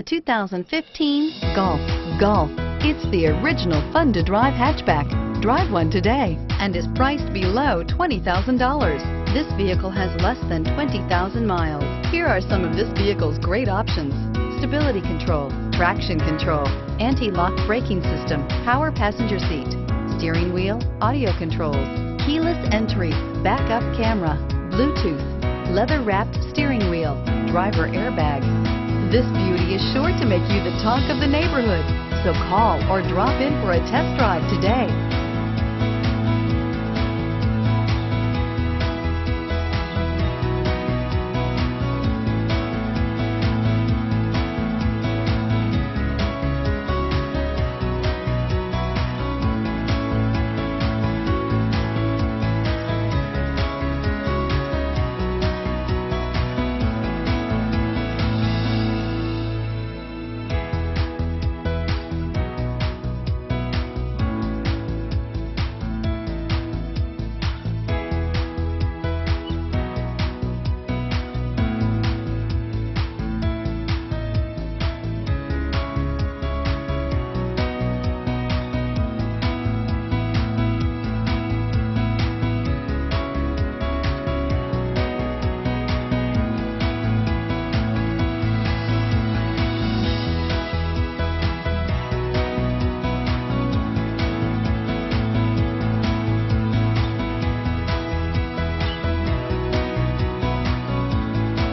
The 2015 Golf. Golf. It's the original fun-to-drive hatchback. Drive one today and is priced below $20,000. This vehicle has less than 20,000 miles. Here are some of this vehicle's great options: stability control, traction control, anti-lock braking system, power passenger seat, steering wheel audio controls, keyless entry, backup camera, Bluetooth, leather-wrapped steering wheel, driver airbag. This beauty is sure to make you the talk of the neighborhood. So call or drop in for a test drive today.